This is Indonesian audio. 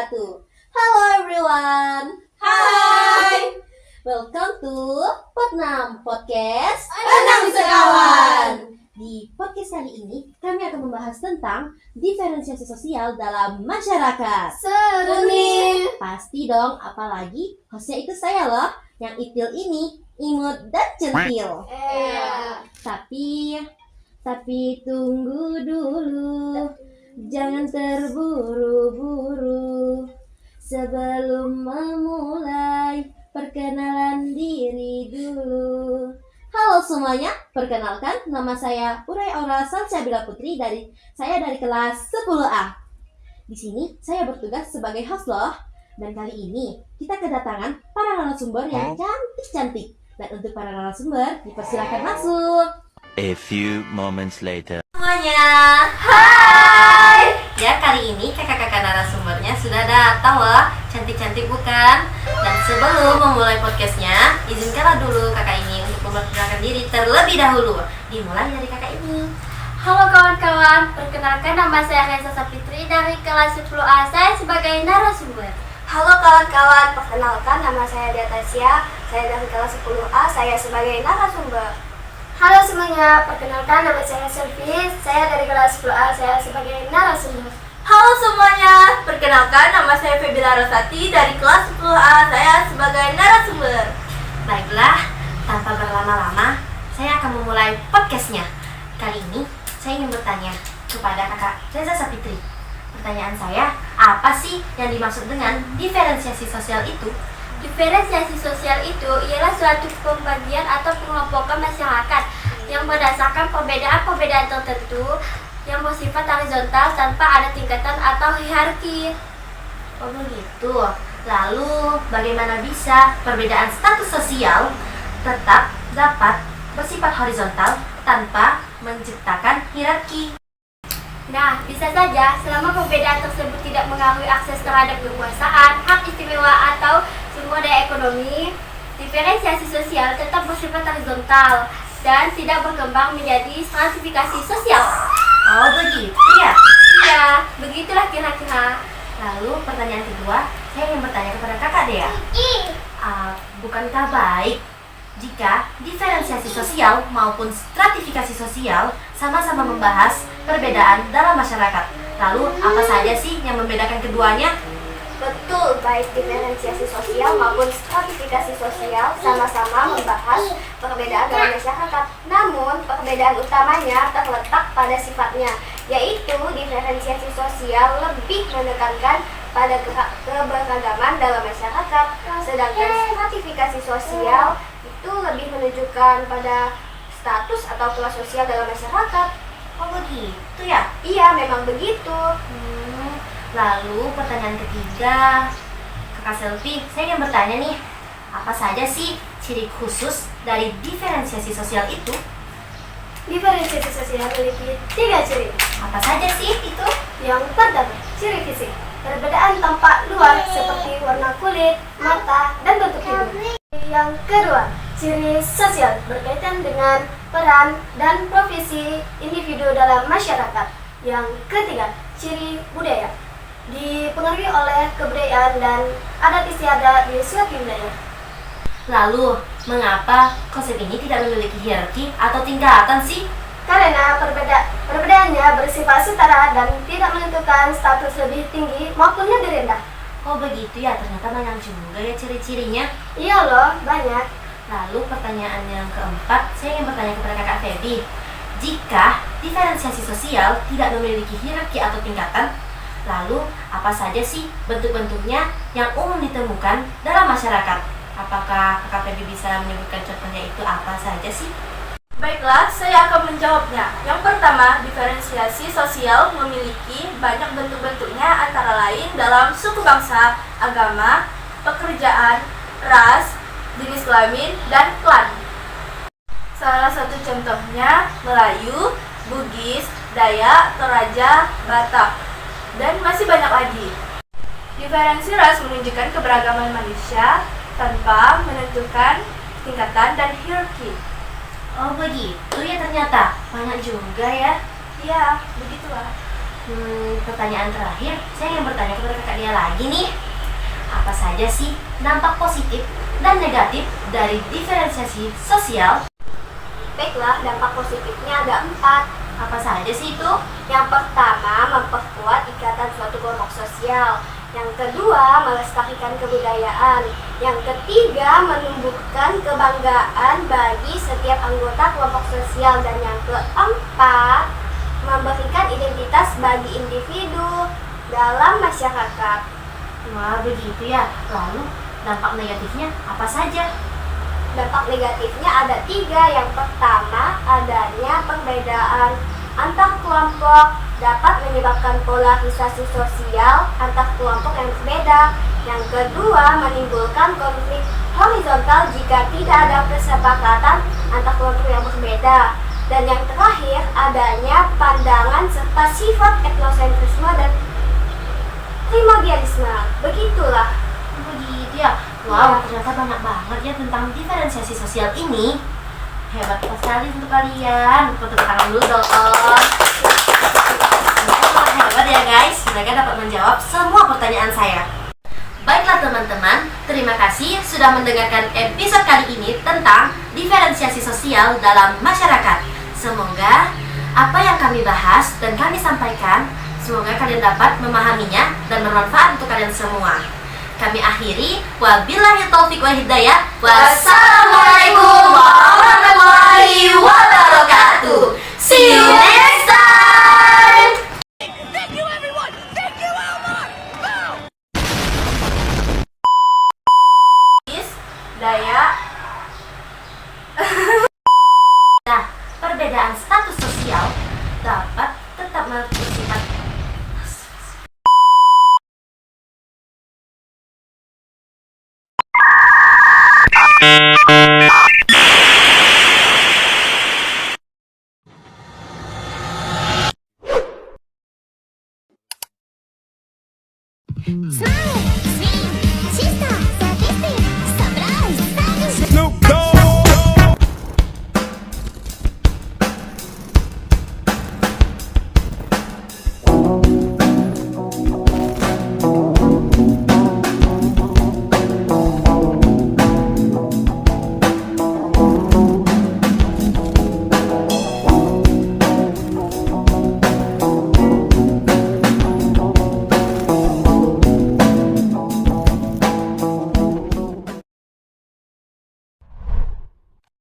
wabarakatuh. Halo everyone. Hai. Welcome to Potnam Podcast Enam Sekawan. Di podcast kali ini kami akan membahas tentang diferensiasi sosial dalam masyarakat. Seru nih. Pasti dong, apalagi hostnya itu saya loh, yang itil ini imut dan centil. Tapi tunggu dulu, jangan terburu-buru. Sebelum memulai, perkenalan diri dulu. Halo semuanya, perkenalkan nama saya Uray Aura Salsabila Putri saya dari kelas 10A. Di sini saya bertugas sebagai host loh. Dan kali ini kita kedatangan para narasumber yang cantik-cantik. Dan untuk para narasumber, dipersilakan masuk. A few moments later. Semuanya, hai. Ya, kali ini kakak-kakak narasumbernya sudah datang loh. Cantik-cantik bukan? Dan sebelum memulai podcastnya, izinkanlah dulu kakak ini untuk memperkenalkan diri terlebih dahulu. Dimulai dari kakak ini. Halo kawan-kawan, perkenalkan nama saya Reza Sapitri dari kelas 10A. Saya sebagai narasumber. Halo kawan-kawan, perkenalkan nama saya Diatasia. Saya dari kelas 10A, saya sebagai narasumber. Halo semuanya, perkenalkan nama saya Selvi. Saya dari kelas 10A, saya sebagai narasumber. Halo semuanya, perkenalkan nama saya Febila Rosati dari kelas 10A, saya sebagai narasumber. Baiklah, tanpa berlama-lama, saya akan memulai podcastnya. Kali ini, saya ingin bertanya kepada kakak Reza Sapitri. Pertanyaan saya, apa sih yang dimaksud dengan diferensiasi sosial itu? Diferensiasi sosial itu ialah suatu pembagian atau pengelompokan masyarakat yang berdasarkan perbedaan-perbedaan tertentu yang bersifat horizontal tanpa ada tingkatan atau hierarki. Oh begitu. Lalu bagaimana bisa perbedaan status sosial tetap dapat bersifat horizontal tanpa menciptakan hierarki? Nah, bisa saja selama perbedaan tersebut tidak mengaruhi akses terhadap kekuasaan, hak istimewa atau sumber daya ekonomi, diferensiasi sosial tetap bersifat horizontal dan tidak berkembang menjadi stratifikasi sosial. Oh begitu ya? Iya, begitulah kira-kira. Lalu pertanyaan kedua, saya ingin bertanya kepada kakak Dea. Bukankah baik jika diferensiasi sosial maupun stratifikasi sosial sama-sama membahas perbedaan dalam masyarakat? Lalu apa saja sih yang membedakan keduanya? Betul, baik diferensiasi sosial maupun stratifikasi sosial sama-sama membahas perbedaan dalam masyarakat. Namun, perbedaan utamanya terletak pada sifatnya, yaitu diferensiasi sosial lebih menekankan pada keberagaman dalam masyarakat, sedangkan stratifikasi sosial itu lebih menunjukkan pada status atau kelas sosial dalam masyarakat. Oh begitu ya? Iya, memang begitu. Lalu pertanyaan ketiga, kakak Selvi, saya ingin bertanya nih, apa saja sih ciri khusus dari diferensiasi sosial itu? Diferensiasi sosial memiliki 3 ciri. Apa saja sih itu? Yang pertama, ciri fisik. Perbedaan tampak luar seperti warna kulit, mata, dan bentuk hidung. Yang kedua, ciri sosial berkaitan dengan peran dan profesi individu dalam masyarakat. Yang ketiga, ciri budaya. Dipengaruhi oleh kebudayaan dan adat istiadat di suatu wilayah. Lalu, mengapa konsep ini tidak memiliki hierarki atau tingkatan sih? Karena perbedaannya bersifat setara dan tidak menentukan status lebih tinggi maupun lebih rendah. Oh begitu ya, ternyata banyak juga ya ciri-cirinya. Iya loh, banyak. Lalu pertanyaan yang keempat, saya ingin bertanya kepada kakak Feby. Jika diferensiasi sosial tidak memiliki hierarki atau tingkatan, lalu apa saja sih bentuk-bentuknya yang umum ditemukan dalam masyarakat? Apakah kakak Feby bisa menyebutkan contohnya itu apa saja sih? Baiklah, saya akan menjawabnya. Yang pertama, diferensiasi sosial memiliki banyak bentuk-bentuknya, antara lain dalam suku bangsa, agama, pekerjaan, ras, jenis kelamin, dan klan. Salah satu contohnya Melayu, Bugis, Dayak, Toraja, Batak, dan masih banyak lagi. Diferensi ras menunjukkan keberagaman manusia tanpa menentukan tingkatan dan hierarki. Oh begitu ya, ternyata banyak juga ya. Iya, begitulah. Pertanyaan terakhir, saya ingin bertanya kepada kakak dia lagi nih. Apa saja sih dampak positif dan negatif dari diferensiasi sosial? Baiklah, dampak positifnya ada 4. Apa saja sih itu? Yang pertama, memperkuat ikatan suatu kelompok sosial. Yang kedua, melestarikan kebudayaan. Yang ketiga, menumbuhkan kebanggaan bagi setiap anggota kelompok sosial. Dan yang keempat, memberikan identitas bagi individu dalam masyarakat. Wah, begitu ya. Lalu dampak negatifnya apa saja? Dampak negatifnya ada 3. Yang pertama, adanya perbedaan antar kelompok dapat menyebabkan polarisasi sosial antar kelompok yang berbeda. Yang kedua, menimbulkan konflik horizontal jika tidak ada kesepakatan antar kelompok yang berbeda. Dan yang terakhir, adanya pandangan serta sifat etnosentrisme dan primordialisme. Begitulah. Begitu ya. Wow, ternyata banyak banget ya tentang diferensiasi sosial ini. Hebat sekali untuk kalian. Tepuk tangan dulu dong. Hebat ya guys, mereka dapat menjawab semua pertanyaan saya. Baiklah teman-teman, terima kasih sudah mendengarkan episode kali ini tentang diferensiasi sosial dalam masyarakat. Semoga apa yang kami bahas dan kami sampaikan, semoga kalian dapat memahaminya dan bermanfaat untuk kalian semua. Kami akhiri, wabillahi taufiq wal hidayah. Wassalamualaikum warahmatullahi wabarakatuh. See you next time. Daya Nah, perbedaan status sosial dapat tetap bersifat Smile, swing, sister.